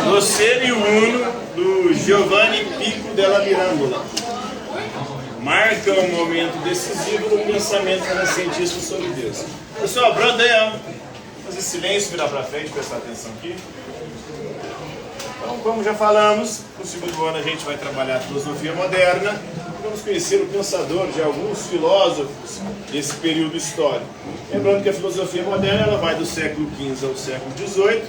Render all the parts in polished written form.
Do Ser e Uno, do Giovanni Pico della Mirandola. Marca um momento decisivo no pensamento renascentista sobre Deus. Pessoal, brother, fazer silêncio, virar para frente, prestar atenção aqui. Então, como já falamos, no segundo ano a gente vai trabalhar a filosofia moderna. Vamos conhecer o pensador de alguns filósofos desse período histórico. Lembrando que a filosofia moderna ela vai do século XV ao século XVIII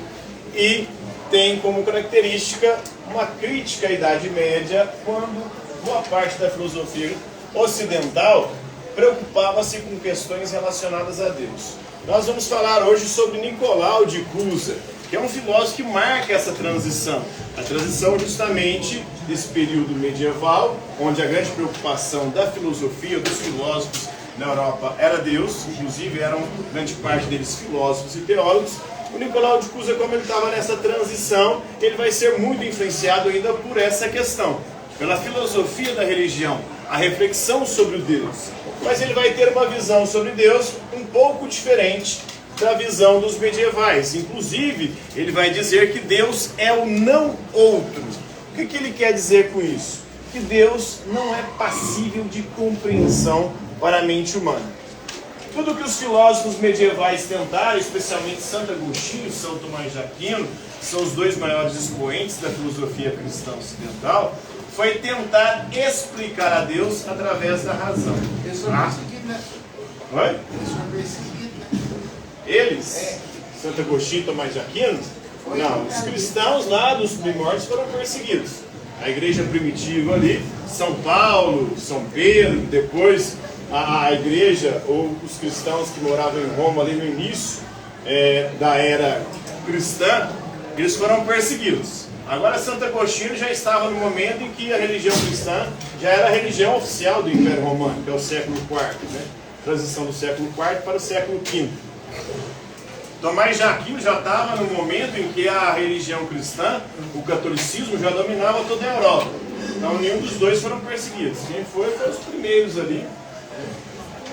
e tem como característica uma crítica à Idade Média, quando boa parte da filosofia ocidental preocupava-se com questões relacionadas a Deus. Nós vamos falar hoje sobre Nicolau de Cusa, que é um filósofo que marca essa transição. A transição justamente desse período medieval, onde a grande preocupação da filosofia, dos filósofos na Europa era Deus, inclusive eram grande parte deles filósofos e teólogos. O Nicolau de Cusa, como ele estava nessa transição, ele vai ser muito influenciado ainda por essa questão, pela filosofia da religião, a reflexão sobre o Deus. Mas ele vai ter uma visão sobre Deus um pouco diferente da visão dos medievais. Inclusive, ele vai dizer que Deus é o não outro. O que ele quer dizer com isso? Que Deus não é passível de compreensão para a mente humana. Tudo que os filósofos medievais tentaram, especialmente Santo Agostinho e São Tomás de Aquino, que são os dois maiores expoentes da filosofia cristã ocidental, foi tentar explicar a Deus através da razão. Eles foram perseguidos, né? Oi? Eles foram perseguidos, né? Eles? Santo Agostinho e Tomás de Aquino? Não, os cristãos lá dos primórdios foram perseguidos. A igreja primitiva ali, São Paulo, São Pedro, depois a igreja ou os cristãos que moravam em Roma ali no início da era cristã, eles foram perseguidos. Agora Santo Agostinho já estava no momento em que a religião cristã já era a religião oficial do Império Romano, que é o século IV, né? Transição do século IV para o século V. Tomás de Aquino já estava no momento em que a religião cristã, o catolicismo, já dominava toda a Europa. Então nenhum dos dois foram perseguidos. Quem foi os primeiros ali.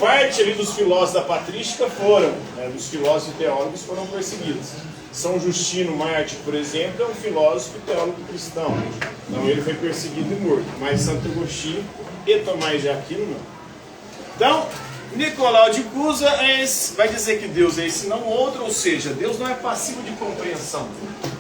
Parte ali dos filósofos da patrística foram, dos filósofos e teólogos foram perseguidos. São Justino Mártir, por exemplo, é um filósofo e teólogo cristão. Então ele foi perseguido e morto. Mas Santo Agostinho e Tomás de Aquino não. Então, Nicolau de Cusa vai dizer que Deus é esse não outro, ou seja, Deus não é passivo de compreensão.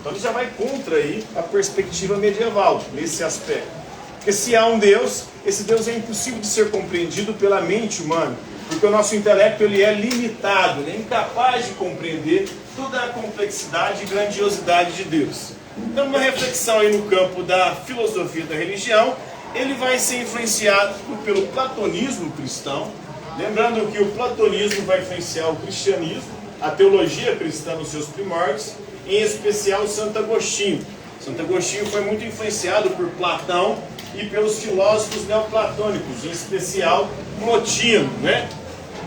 Então ele já vai contra aí a perspectiva medieval nesse aspecto. Porque se há um Deus, esse Deus é impossível de ser compreendido pela mente humana, porque o nosso intelecto ele é limitado, ele é incapaz de compreender toda a complexidade e grandiosidade de Deus. Então, uma reflexão aí no campo da filosofia da religião, ele vai ser influenciado pelo platonismo cristão. Lembrando que o platonismo vai influenciar o cristianismo, a teologia cristã nos seus primórdios, em especial Santo Agostinho. Santo Agostinho foi muito influenciado por Platão e pelos filósofos neoplatônicos, em especial Plotino, né?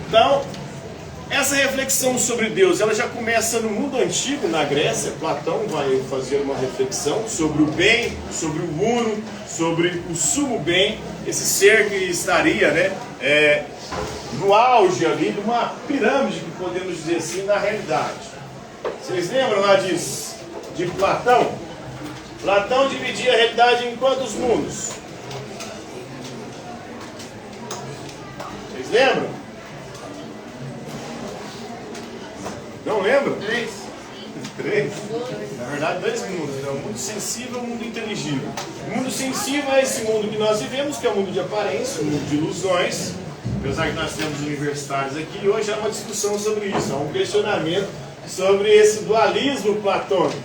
Então, essa reflexão sobre Deus, ela já começa no mundo antigo, na Grécia. Platão vai fazer uma reflexão sobre o bem, sobre o uno, sobre o sumo bem, esse ser que estaria, né, no auge ali de uma pirâmide, que podemos dizer assim, na realidade. Vocês lembram lá de Platão? Platão dividia a realidade em quantos mundos? Vocês lembram? Não lembram? Três? Na verdade, 2 mundos. O mundo sensível e o mundo inteligível. O mundo sensível é esse mundo que nós vivemos, que é o mundo de aparência, o mundo de ilusões. Apesar que nós temos universitários aqui, hoje há uma discussão sobre isso, há um questionamento sobre esse dualismo platônico.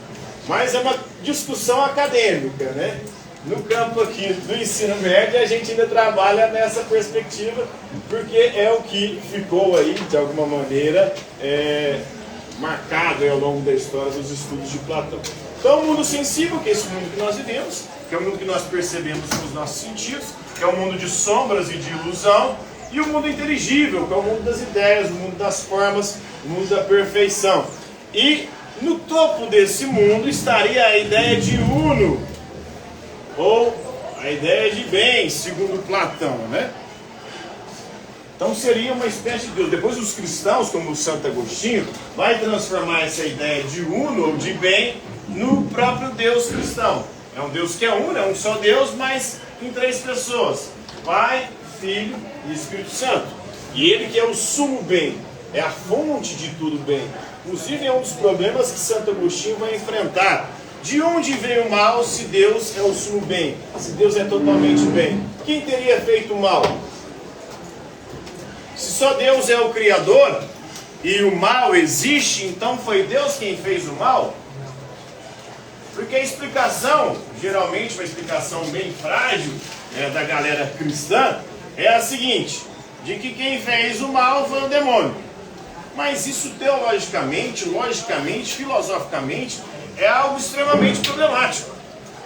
Mas é uma discussão acadêmica, né? No campo aqui do ensino médio, a gente ainda trabalha nessa perspectiva, porque é o que ficou aí, de alguma maneira, marcado ao longo da história dos estudos de Platão. Então, o mundo sensível, que é esse mundo que nós vivemos, que é o mundo que nós percebemos com os nossos sentidos, que é o mundo de sombras e de ilusão, e o mundo inteligível, que é o mundo das ideias, o mundo das formas, o mundo da perfeição. E no topo desse mundo estaria a ideia de uno, ou a ideia de bem, segundo Platão, né? Então seria uma espécie de Deus. Depois os cristãos, como o Santo Agostinho, vai transformar essa ideia de uno ou de bem no próprio Deus cristão. É um Deus que é uno, é um só Deus, mas em três pessoas: Pai, Filho e Espírito Santo. E ele que é o sumo bem, é a fonte de tudo bem. Inclusive é um dos problemas que Santo Agostinho vai enfrentar. De onde vem o mal se Deus é o sumo bem? Se Deus é totalmente bem? Quem teria feito o mal? Se só Deus é o Criador e o mal existe, então foi Deus quem fez o mal? Porque a explicação, geralmente uma explicação bem frágil, da galera cristã, é a seguinte: de que quem fez o mal foi o demônio. Mas isso teologicamente, logicamente, filosoficamente, é algo extremamente problemático.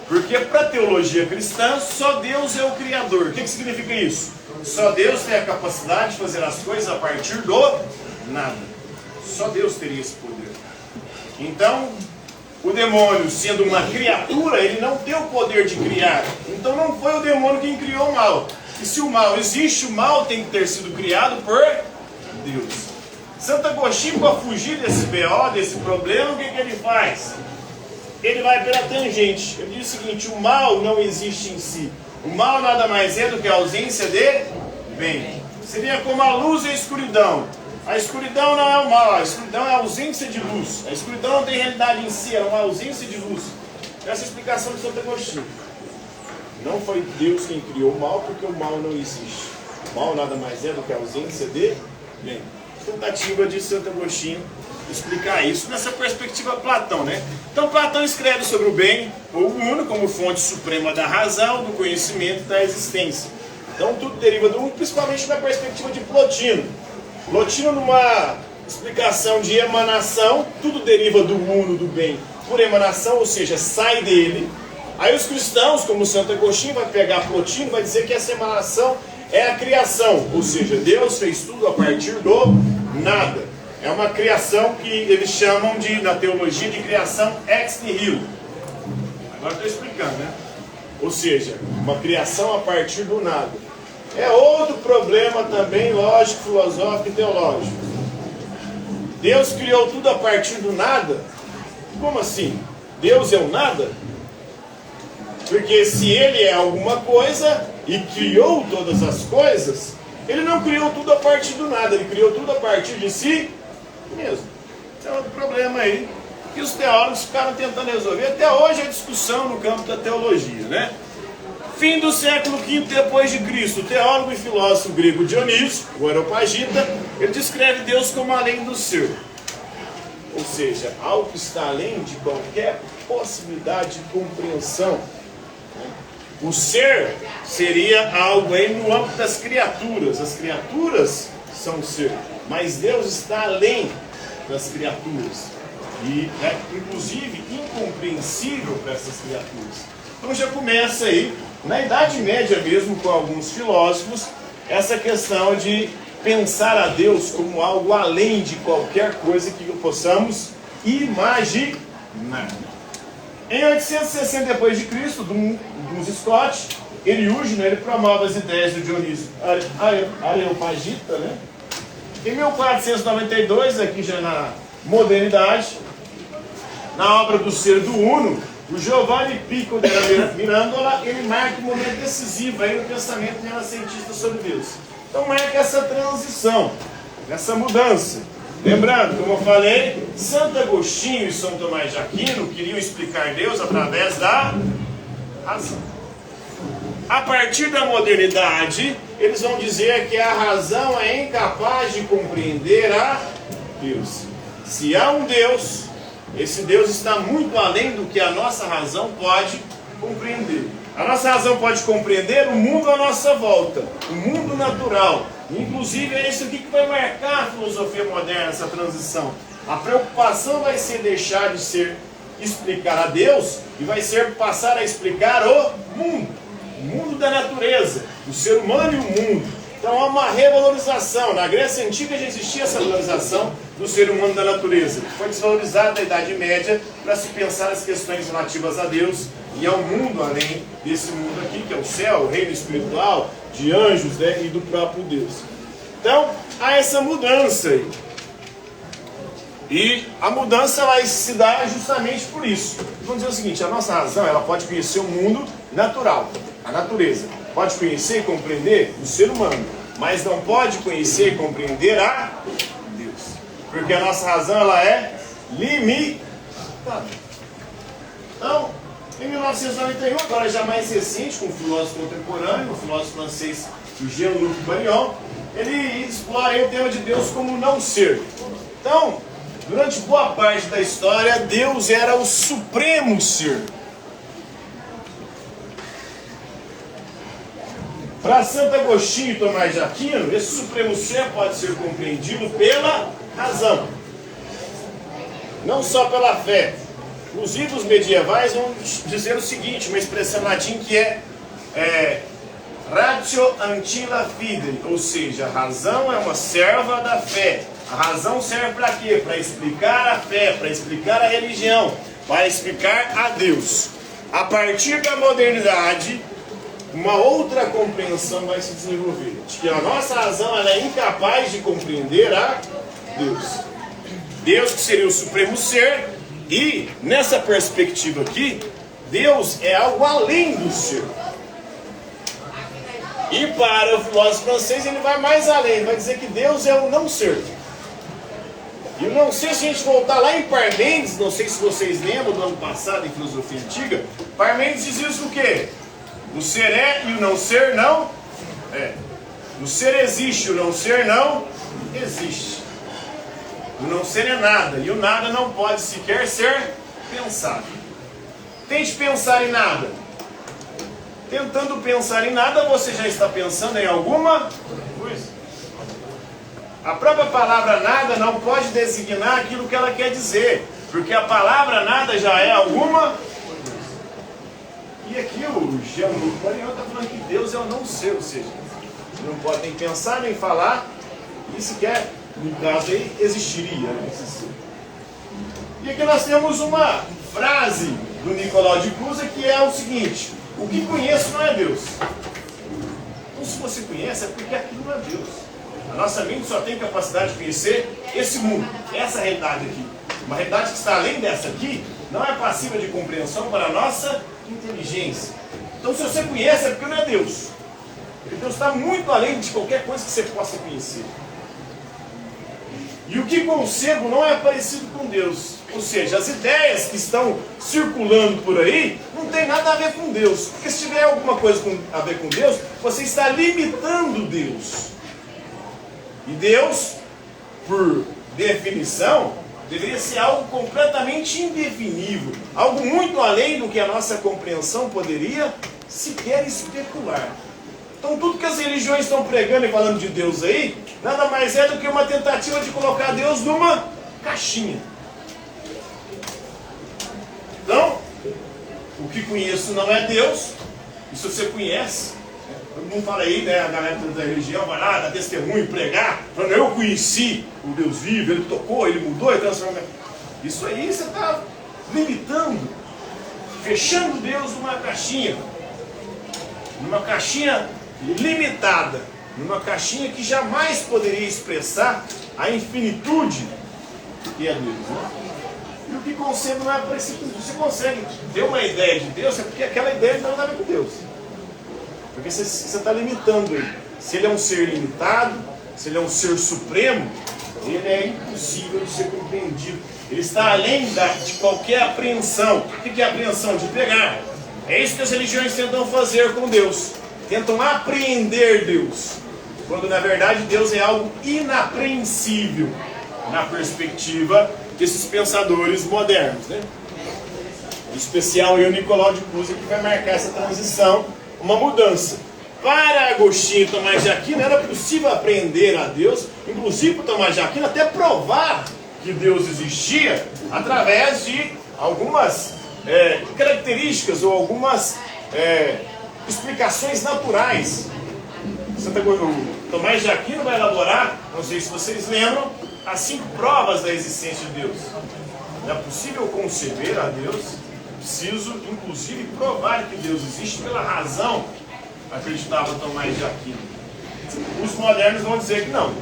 Porque para a teologia cristã, só Deus é o Criador. O que significa isso? Só Deus tem a capacidade de fazer as coisas a partir do nada. Só Deus teria esse poder. Então, o demônio, sendo uma criatura, ele não tem o poder de criar. Então não foi o demônio quem criou o mal. E se o mal existe, o mal tem que ter sido criado por Deus. Santo Agostinho, para fugir desse BO, desse problema, o que ele faz? Ele vai pela tangente. Ele diz o seguinte: o mal não existe em si. O mal nada mais é do que a ausência de bem. Seria como a luz e a escuridão. A escuridão não é o mal, a escuridão é a ausência de luz. A escuridão não tem realidade em si, é uma ausência de luz. Essa é a explicação de Santo Agostinho. Não foi Deus quem criou o mal, porque o mal não existe. O mal nada mais é do que a ausência de bem. Tentativa de Santo Agostinho explicar isso nessa perspectiva Platão, né? Então Platão escreve sobre o bem, ou o uno, como fonte suprema da razão, do conhecimento e da existência. Então tudo deriva do uno, principalmente na perspectiva de Plotino. Plotino, numa explicação de emanação, tudo deriva do uno, do bem, por emanação, ou seja, sai dele. Aí os cristãos, como Santo Agostinho, vai pegar Plotino e vai dizer que essa emanação é a criação, ou seja, Deus fez tudo a partir do nada. É uma criação que eles chamam na teologia de criação ex nihilo. Agora estou explicando, né? Ou seja, uma criação a partir do nada. É outro problema também, lógico, filosófico e teológico. Deus criou tudo a partir do nada? Como assim? Deus é o nada? Porque se ele é alguma coisa e criou todas as coisas, ele não criou tudo a partir do nada, ele criou tudo a partir de si mesmo. É outro problema aí que os teólogos ficaram tentando resolver. Até hoje é discussão no campo da teologia, né? Fim do século V depois de Cristo, o teólogo e filósofo grego Dionísio, o Areopagita, ele descreve Deus como além do ser. Ou seja, algo que está além de qualquer possibilidade de compreensão. O ser seria algo aí no âmbito das criaturas. As criaturas são o ser, mas Deus está além das criaturas. E é, inclusive, incompreensível para essas criaturas. Então já começa aí, na Idade Média mesmo, com alguns filósofos, essa questão de pensar a Deus como algo além de qualquer coisa que possamos imaginar. Em 860 depois de Cristo, Duns Scott, Eriúgeno, ele promove as ideias do Dionísio Areopagita, né? Em 1492, aqui já na modernidade, na obra do Ser do Uno, o Giovanni Pico della Mirandola, ele marca um momento decisivo aí no pensamento renascentista sobre Deus. Então marca essa transição, essa mudança. Lembrando, como eu falei, Santo Agostinho e São Tomás de Aquino queriam explicar Deus através da razão. A partir da modernidade, eles vão dizer que a razão é incapaz de compreender a Deus. Se há um Deus, esse Deus está muito além do que a nossa razão pode compreender. A nossa razão pode compreender o mundo à nossa volta, o mundo natural. Inclusive é isso aqui que vai marcar a filosofia moderna, essa transição. A preocupação vai ser deixar de ser explicar a Deus e vai ser passar a explicar o mundo da natureza, o ser humano e o mundo. Então há uma revalorização. Na Grécia Antiga já existia essa valorização do ser humano e da natureza, que foi desvalorizada na Idade Média para se pensar as questões relativas a Deus e ao mundo além desse mundo aqui, que é o céu, o reino espiritual, de anjos, né, e do próprio Deus. Então, há essa mudança aí. E a mudança vai se dar justamente por isso. Vamos dizer o seguinte, a nossa razão, ela pode conhecer o mundo natural, a natureza. Pode conhecer e compreender o ser humano, mas não pode conhecer e compreender a Deus. Porque a nossa razão, ela é limitada. Então, em 1991, agora já mais recente, com um filósofo contemporâneo, o filósofo francês Jean-Luc Marion, ele explora aí o tema de Deus como não ser. Então, durante boa parte da história, Deus era o supremo ser. Para Santo Agostinho e Tomás de Aquino, esse supremo ser pode ser compreendido pela razão, não só pela fé. Os ídolos medievais vão dizer o seguinte, uma expressão em latim que é ratio antila fide, ou seja, a razão é uma serva da fé. A razão serve para quê? Para explicar a fé, para explicar a religião, para explicar a Deus. A partir da modernidade, uma outra compreensão vai se desenvolver, de que a nossa razão ela é incapaz de compreender a Deus. Deus que seria o supremo ser, e nessa perspectiva aqui, Deus é algo além do ser. E para o filósofo francês ele vai mais além, vai dizer que Deus é o não ser. E eu não sei se a gente voltar lá em Parmênides, não sei se vocês lembram do ano passado em filosofia antiga, Parmênides diz isso o quê? O ser é e o não ser não é. O ser existe, o não ser não existe. O não ser é nada, e o nada não pode sequer ser pensado. Tente pensar em nada. Tentando pensar em nada, você já está pensando em alguma coisa. A própria palavra nada não pode designar aquilo que ela quer dizer, porque a palavra nada já é alguma coisa. E aqui o Jean-Luc Marion está falando que Deus é o não ser, ou seja, não pode nem pensar nem falar, e sequer, no caso aí, existiria. E aqui nós temos uma frase do Nicolau de Cusa que é o seguinte: o que conheço não é Deus. Então se você conhece é porque aquilo não é Deus. A nossa mente só tem capacidade de conhecer esse mundo, essa realidade aqui. Uma realidade que está além dessa aqui, não é passível de compreensão para a nossa inteligência. Então se você conhece é porque não é Deus. Porque Deus está muito além de qualquer coisa que você possa conhecer. E o que concebo não é parecido com Deus. Ou seja, as ideias que estão circulando por aí não tem nada a ver com Deus. Porque se tiver alguma coisa a ver com Deus, você está limitando Deus. E Deus, por definição, deveria ser algo completamente indefinível. Algo muito além do que a nossa compreensão poderia sequer especular. Então tudo que as religiões estão pregando e falando de Deus aí, nada mais é do que uma tentativa de colocar Deus numa caixinha. Então, o que conheço não é Deus, e se você conhece, todo mundo fala aí, né, a galera da religião vai lá, dar testemunho, pregar, falando, eu conheci o Deus vivo, ele tocou, ele mudou, ele transformou. Isso aí você está limitando, fechando Deus numa caixinha limitada, numa caixinha que jamais poderia expressar a infinitude que é Deus, né? E o que concebo não é parecido com Deus. Você consegue ter uma ideia de Deus, é porque aquela ideia não tem nada a ver com Deus. Porque você está limitando ele. Se ele é um ser limitado, se ele é um ser supremo, ele é impossível de ser compreendido. Ele está além de qualquer apreensão. O que é apreensão? De pegar. É isso que as religiões tentam fazer com Deus. Tentam apreender Deus. Quando na verdade Deus é algo inapreensível na perspectiva desses pensadores modernos, né? Em especial o Nicolau de Cusa, que vai marcar essa transição, uma mudança. Para Agostinho e Tomás de Aquino era possível apreender a Deus, inclusive para Tomás de Aquino até provar que Deus existia através de algumas características ou algumas explicações naturais. O Tomás de Aquino vai elaborar, não sei se vocês lembram, as 5 provas da existência de Deus. Não é possível conceber a Deus, preciso inclusive provar que Deus existe pela razão, acreditava Tomás de Aquino. Os modernos vão dizer que não.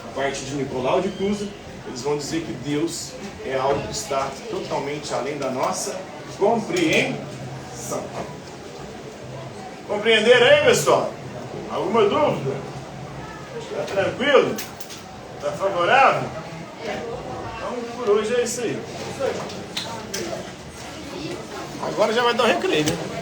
A partir de Nicolau de Cusa, eles vão dizer que Deus é algo que está totalmente além da nossa compreensão. Compreenderam aí, pessoal? Alguma dúvida? Está tranquilo? Está favorável? Então, por hoje é isso aí. Agora já vai dar um recreio, né?